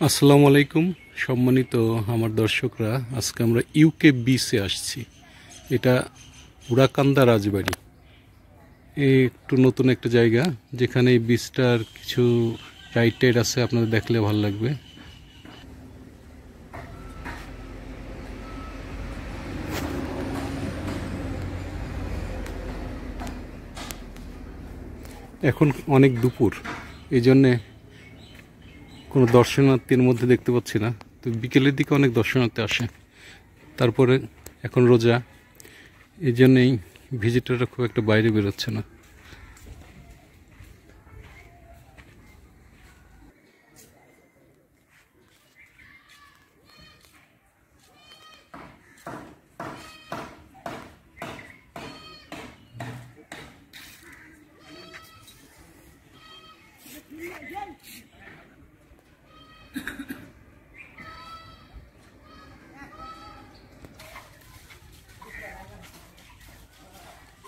আসসালামু আলাইকুম সম্মানিত আমার দর্শকরা, আজকে আমরা ইউকে বিচে আসছি। এটা উড়াকান্দা রাজবাড়ি, একটু নতুন একটা জায়গা যেখানে এই বিচটার কিছু রাইড টাইড আছে, আপনাদের দেখলে ভালো লাগবে। এখন অনেক দুপুর, এই জন্যে কোনো দর্শনার্থীর মধ্যে দেখতে পাচ্ছি না, তো বিকেলের দিকে অনেক দর্শনার্থী আসে। তারপরে এখন রোজা, এই জন্যেই ভিজিটররা খুব একটা বাইরে বেরোচ্ছে না।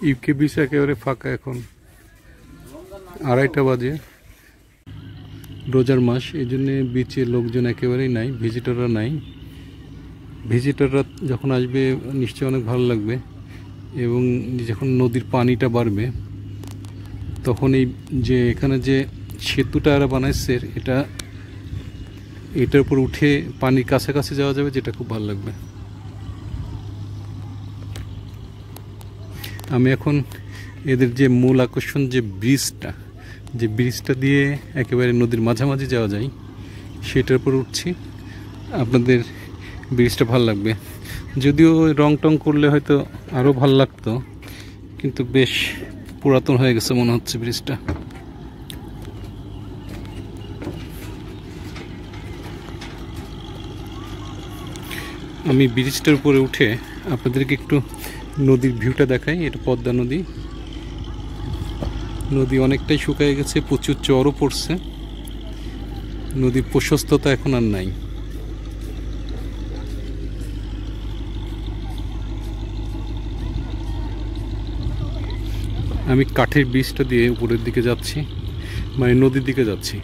ইউকে বিচ একেবারে ফাঁকা, এখন 2:30 বাজে, রোজার মাস, এই জন্যে বিচে লোকজন একেবারেই নাই, ভিজিটররা নাই। ভিজিটররা যখন আসবে নিশ্চয়ই অনেক ভালো লাগবে, এবং যখন নদীর পানিটা বাড়বে তখন এই যে এখানে যে সেতুটা এরা বানাইছে, এটার উপর উঠে পানির কাছাকাছি যাওয়া যাবে, যেটা খুব ভালো লাগবে। আমি এখন এদের যে মূল আকর্ষণ যে ব্রিজটা দিয়ে একেবারে নদীর মাঝামাঝি যাওয়া যায়, সেটার উপর উঠছি। আপনাদের ব্রিজটা ভালো লাগবে, যদিও রং টং করলে হয়তো আরও ভালো লাগতো, কিন্তু বেশ পুরাতন হয়ে গেছে মনে হচ্ছে ব্রিজটা। আমি ব্রিজটার উপরে উঠে আপনাদেরকে একটু নদীর ভিউটা দেখাই। এটা পদ্মা নদী, নদী অনেকটাই শুকিয়ে গেছে, প্রচুর চরও পড়ছে, নদীর প্রশস্ততা এখন আর নাই। আমি কাঠের ব্রিজটা দিয়ে উপরের দিকে যাচ্ছি, মানে নদীর দিকে যাচ্ছি।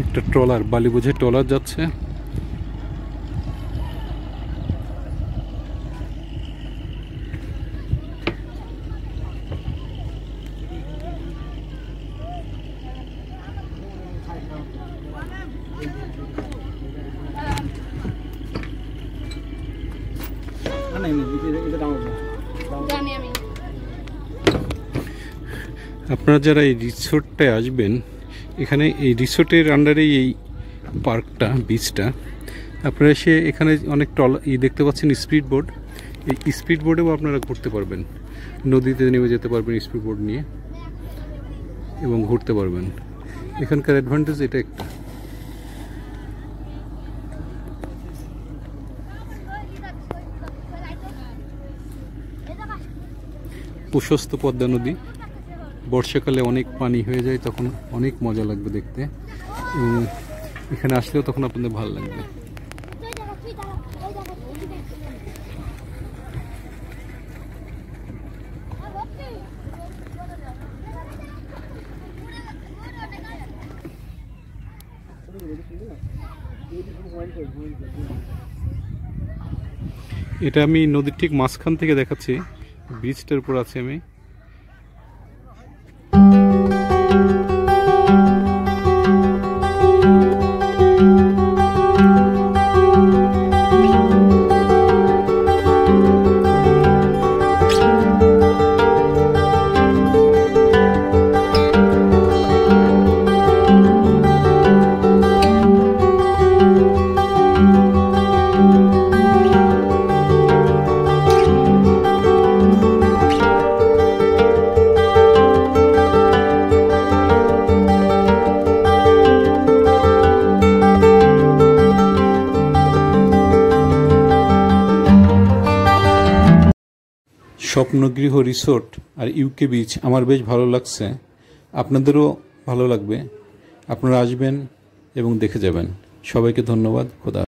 একটা ট্রলার, বালি বোঝাই ট্রলার যাচ্ছে। আপনারা যারা এই রিসোর্টটায় আসবেন, এখানে এই রিসোর্টের আন্ডারেই এই পার্কটা, বিচটা, আপনারা এসে এখানে অনেক দেখতে পাচ্ছেন স্পিড বোর্ড, এই স্পিড বোর্ডেও আপনারা ঘুরতে পারবেন, নদীতে নেমে যেতে পারবেন স্পিড বোর্ড নিয়ে এবং ঘুরতে পারবেন। এখানকার অ্যাডভান্টেজ এটা একটা। প্রশস্ত পদ্মা নদী, বর্ষাকালে অনেক পানি হয়ে যায়, তখন অনেক মজা লাগবে দেখতে, এবং এখানে আসলেও তখন আপনাদের ভালো লাগবে। এটা আমি নদীর ঠিক মাঝখান থেকে দেখাচ্ছি, ব্রিজটার উপর আছি আমি। স্বপ্নগৃহ রিসোর্ট আর ইউকে বিচ আমার বেশ ভালো লাগছে, আপনাদেরও ভালো লাগবে। আপনারা আসবেন এবং দেখে যাবেন। সবাইকে ধন্যবাদ। খোদা।